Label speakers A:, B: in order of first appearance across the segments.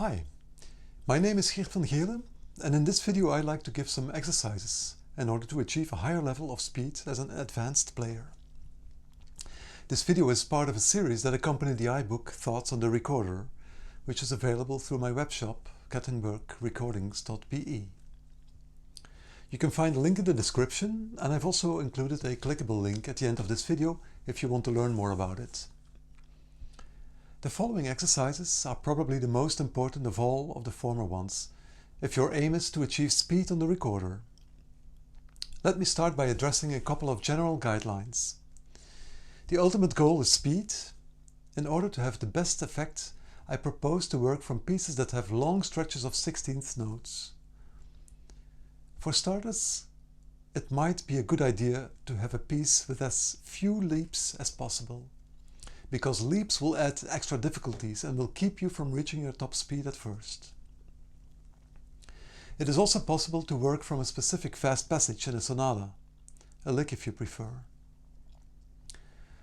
A: Hi, my name is Geert Van Gele, and in this video I'd like to give some exercises in order to achieve a higher level of speed as an advanced player. This video is part of a series that accompanied the iBook Thoughts on the Recorder, which is available through my webshop kattenburgrecordings.be. You can find a link in the description, and I've also included a clickable link at the end of this video if you want to learn more about it. The following exercises are probably the most important of all of the former ones, if your aim is to achieve speed on the recorder. Let me start by addressing a couple of general guidelines. The ultimate goal is speed. In order to have the best effect, I propose to work from pieces that have long stretches of 16th notes. For starters, it might be a good idea to have a piece with as few leaps as possible, because leaps will add extra difficulties and will keep you from reaching your top speed at first. It is also possible to work from a specific fast passage in a sonata, a lick if you prefer.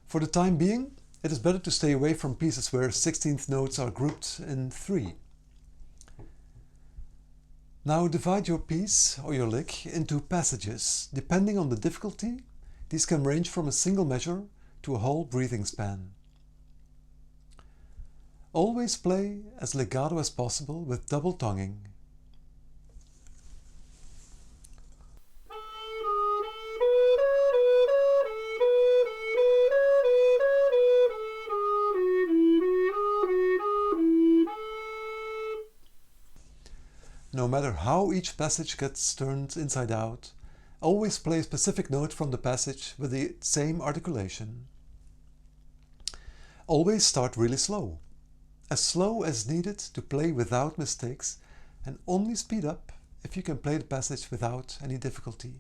A: For the time being, it is better to stay away from pieces where 16th notes are grouped in 3. Now divide your piece or your lick into passages. Depending on the difficulty, these can range from a single measure to a whole breathing span. Always play as legato as possible with double tonguing. No matter how each passage gets turned inside out, always play a specific note from the passage with the same articulation. Always start really slow as needed to play without mistakes, and only speed up if you can play the passage without any difficulty.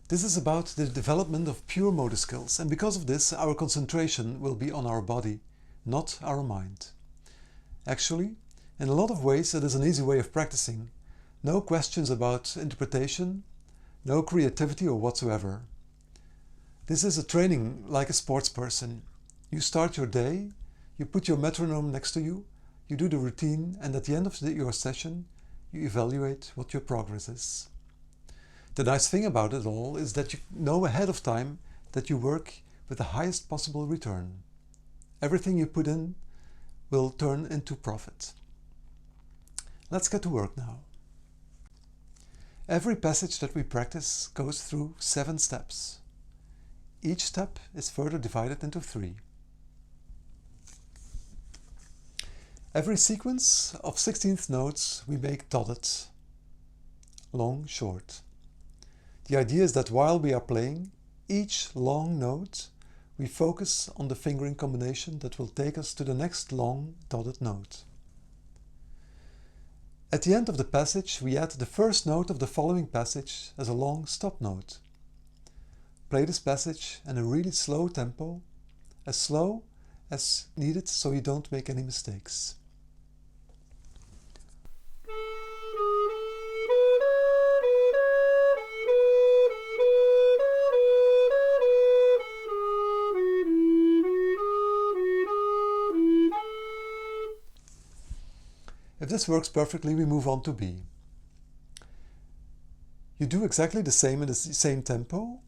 A: This is about the development of pure motor skills, and because of this our concentration will be on our body, not our mind. Actually, in a lot of ways it is an easy way of practicing. No questions about interpretation, no creativity or whatsoever. This is a training like a sports person. You start your day, you put your metronome next to you, you do the routine, and at the end of your session you evaluate what your progress is. The nice thing about it all is that you know ahead of time that you work with the highest possible return. Everything you put in will turn into profit. Let's get to work now. Every passage that we practice goes through 7 steps. Each step is further divided into 3. Every sequence of 16th notes we make dotted, long, short. The idea is that while we are playing each long note, we focus on the fingering combination that will take us to the next long dotted note. At the end of the passage, we add the first note of the following passage as a long stop note. Play this passage in a really slow tempo, as slow as needed so you don't make any mistakes. If this works perfectly, we move on to B. You do exactly the same in the same tempo.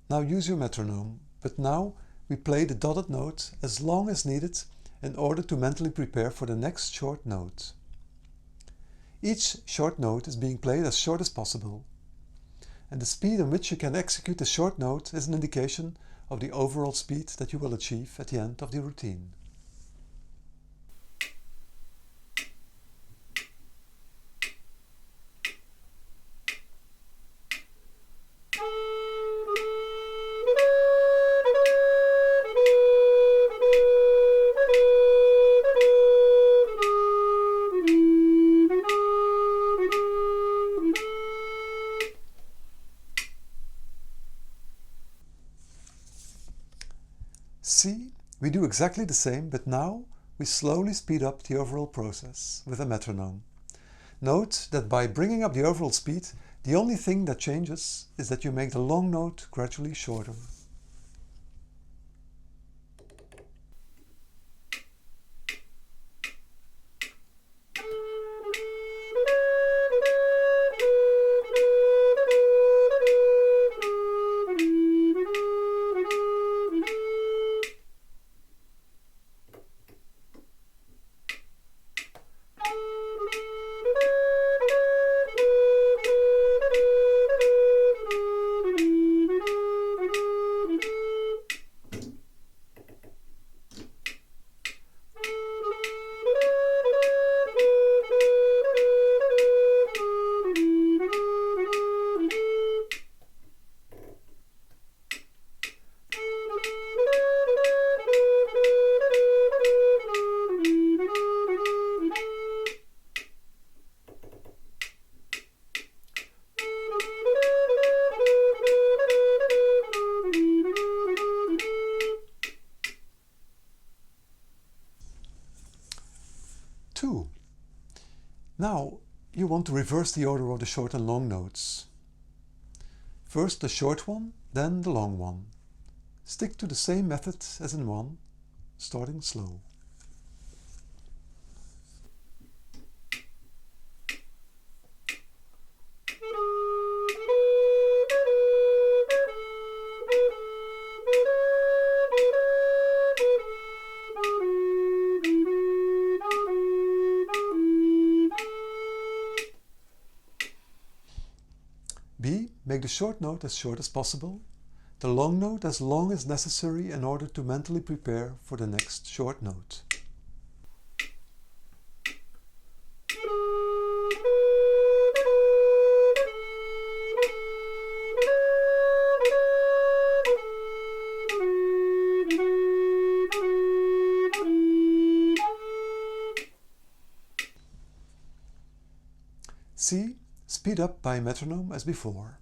A: Now use your metronome, but now we play the dotted note as long as needed in order to mentally prepare for the next short note. Each short note is being played as short as possible, and the speed in which you can execute the short note is an indication of the overall speed that you will achieve at the end of the routine. C, we do exactly the same, but now we slowly speed up the overall process with a metronome. Note that by bringing up the overall speed, the only thing that changes is that you make the long note gradually shorter. Now you want to reverse the order of the short and long notes. First the short one, then the long one. Stick to the same method as in one, starting slow. B. Make the short note as short as possible, the long note as long as necessary in order to mentally prepare for the next short note. C. Speed up by metronome as before.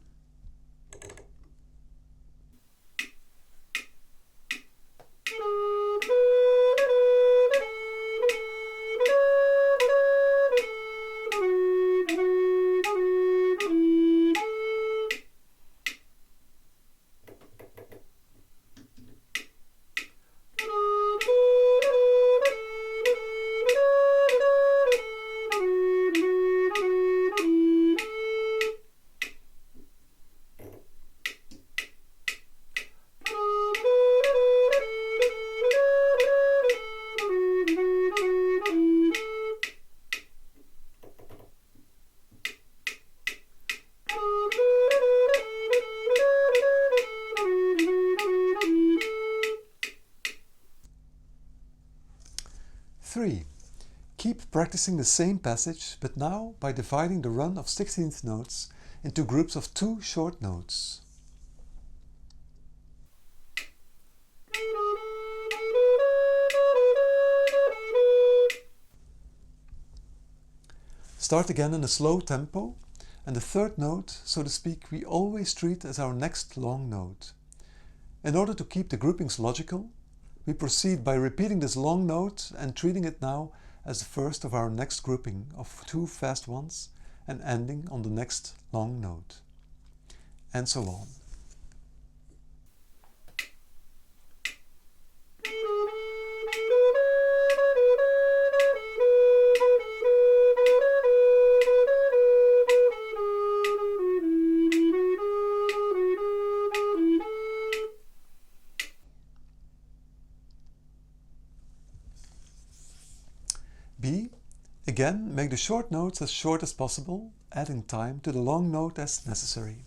A: Three. Keep practicing the same passage, but now by dividing the run of 16th notes into groups of 2 short notes. Start again in a slow tempo, and the third note, so to speak, we always treat as our next long note. In order to keep the groupings logical, we proceed by repeating this long note and treating it now as the first of our next grouping of 2 fast ones and ending on the next long note. And so on. B. Again, make the short notes as short as possible, adding time to the long note as necessary.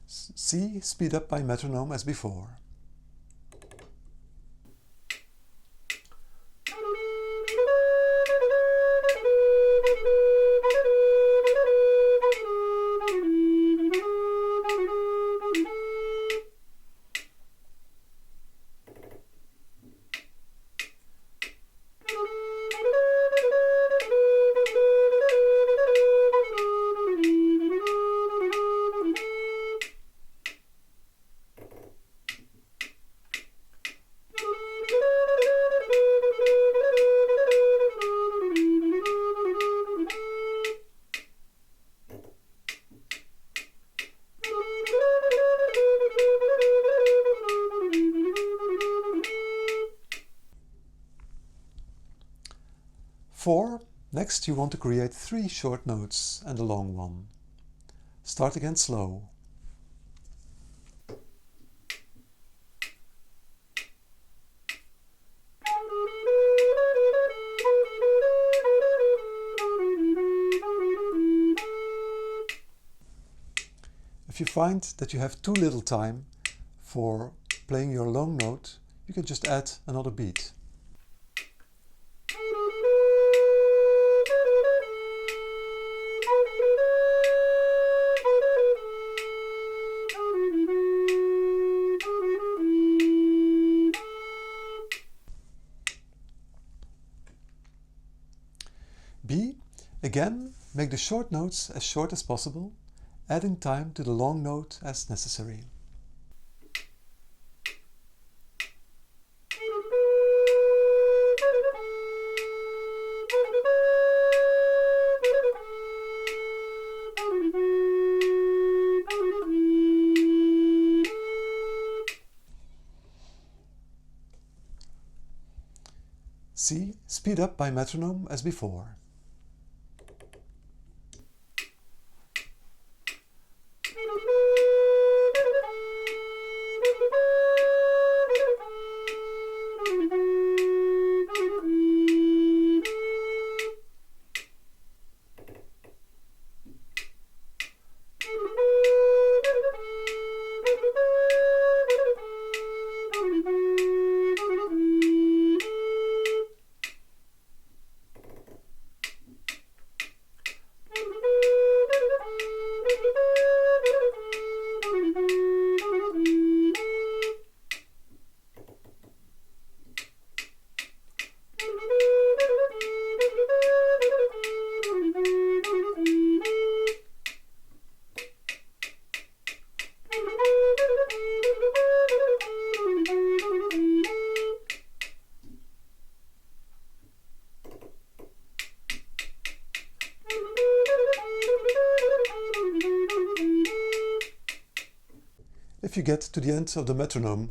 A: C. Speed up by metronome as before. Four. Next you want to create 3 short notes and a long one. Start again slow. If you find that you have too little time for playing your long note, you can just add another beat. B. Again, make the short notes as short as possible, adding time to the long note as necessary. C. Speed up by metronome as before. If you get to the end of the metronome,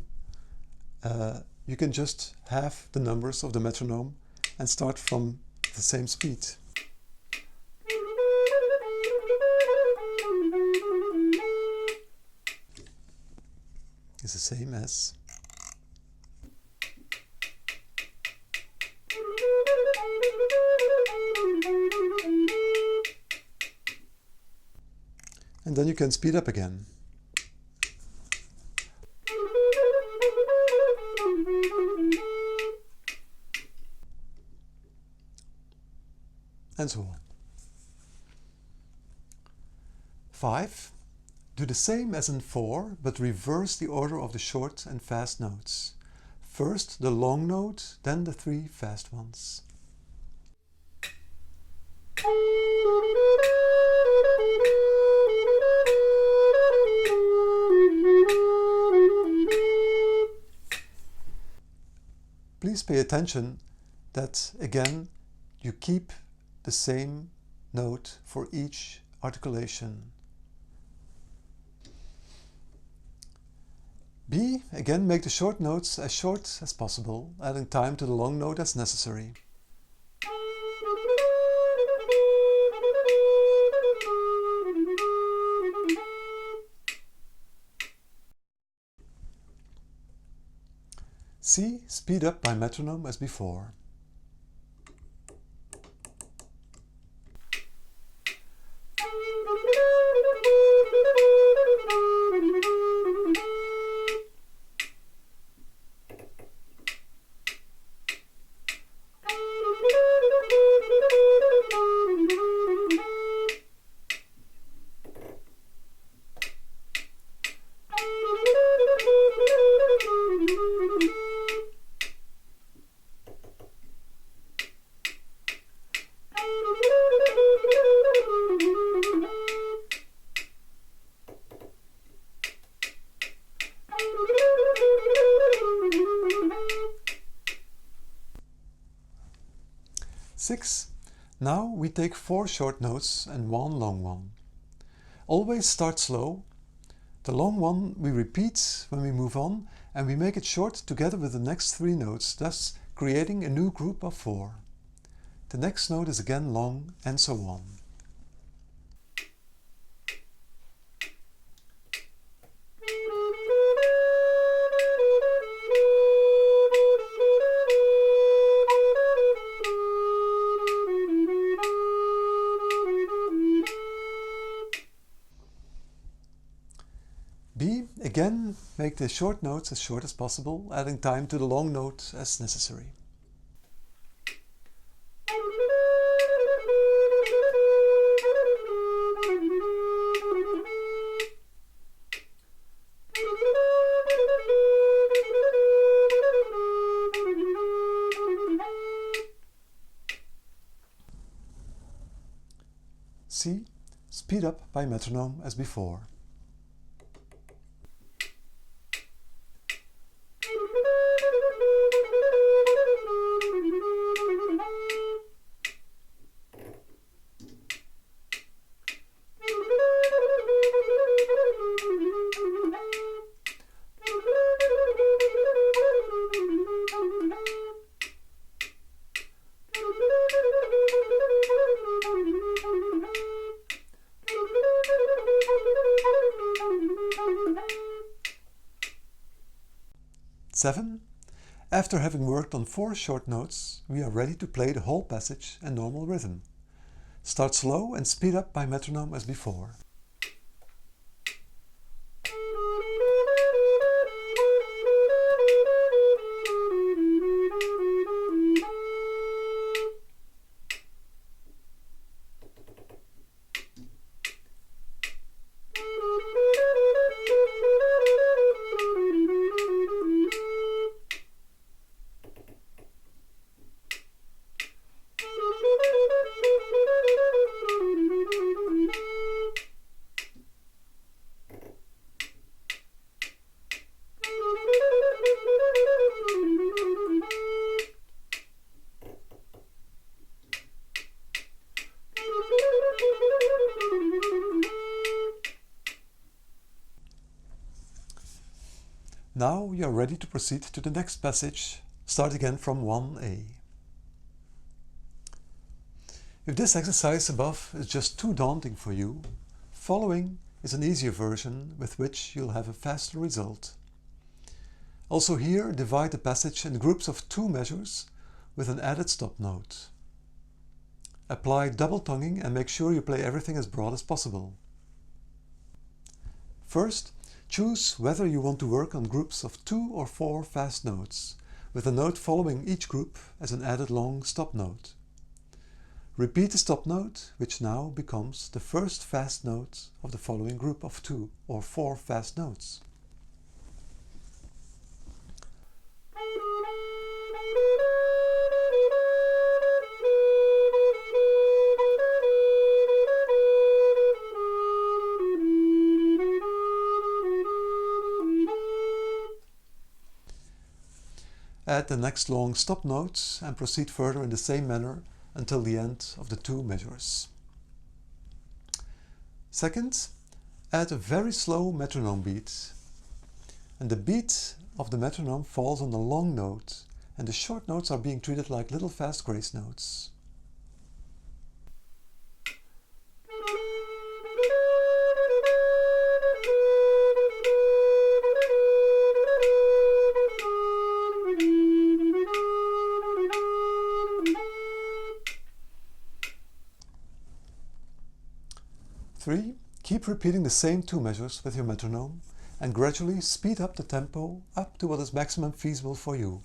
A: you can just halve the numbers of the metronome and start from the same speed. It's the same as. And then you can speed up again. And so on. 5. Do the same as in 4, but reverse the order of the short and fast notes. First the long note, then the 3 fast ones. Please pay attention that, again, you keep the same note for each articulation. B. Again, make the short notes as short as possible, adding time to the long note as necessary. C. Speed up by metronome as before. Six. Now we take 4 short notes and 1 long one. Always start slow. The long one we repeat when we move on, and we make it short together with the next 3 notes, thus creating a new group of 4. The next note is again long, and so on. B. Again, make the short notes as short as possible, adding time to the long note as necessary. C. Speed up by metronome as before. Seven. After having worked on 4 short notes, we are ready to play the whole passage in normal rhythm. Start slow and speed up by metronome as before. Now you are ready to proceed to the next passage. Start again from 1A. If this exercise above is just too daunting for you, following is an easier version with which you'll have a faster result. Also here, divide the passage in groups of 2 measures with an added stop note. Apply double tonguing and make sure you play everything as broad as possible. First, choose whether you want to work on groups of 2 or 4 fast notes, with a note following each group as an added long stop note. Repeat the stop note, which now becomes the first fast note of the following group of 2 or 4 fast notes. Add the next long stop note and proceed further in the same manner until the end of the 2 measures. Second, add a very slow metronome beat. And the beat of the metronome falls on the long note, and the short notes are being treated like little fast grace notes. Three, keep repeating the same 2 measures with your metronome and gradually speed up the tempo up to what is maximum feasible for you.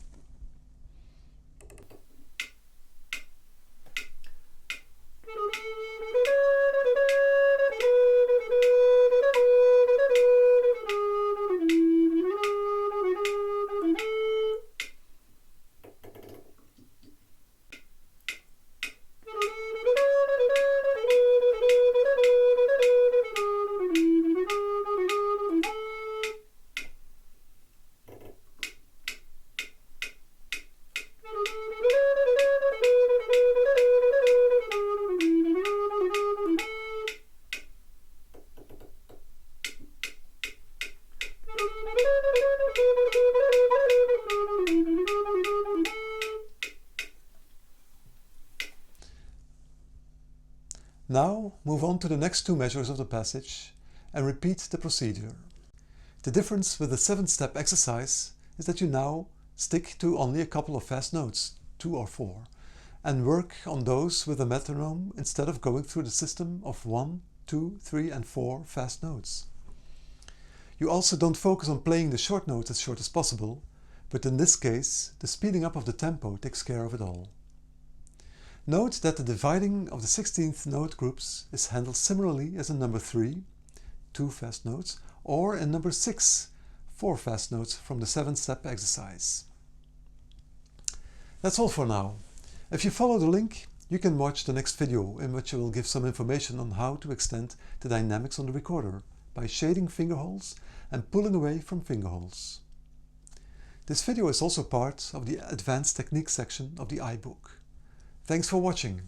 A: Now move on to the next 2 measures of the passage and repeat the procedure. The difference with the 7-step exercise is that you now stick to only a couple of fast notes, 2 or 4, and work on those with a metronome instead of going through the system of 1, 2, 3 and 4 fast notes. You also don't focus on playing the short notes as short as possible, but in this case the speeding up of the tempo takes care of it all. Note that the dividing of the 16th note groups is handled similarly as in number 3, 2 fast notes, or in number 6, 4 fast notes from the 7-step exercise. That's all for now. If you follow the link, You can watch the next video in which I will give some information on how to extend the dynamics on the recorder by shading fingerholes and pulling away from fingerholes. This video is also part of the Advanced Techniques section of the iBook. Thanks for watching.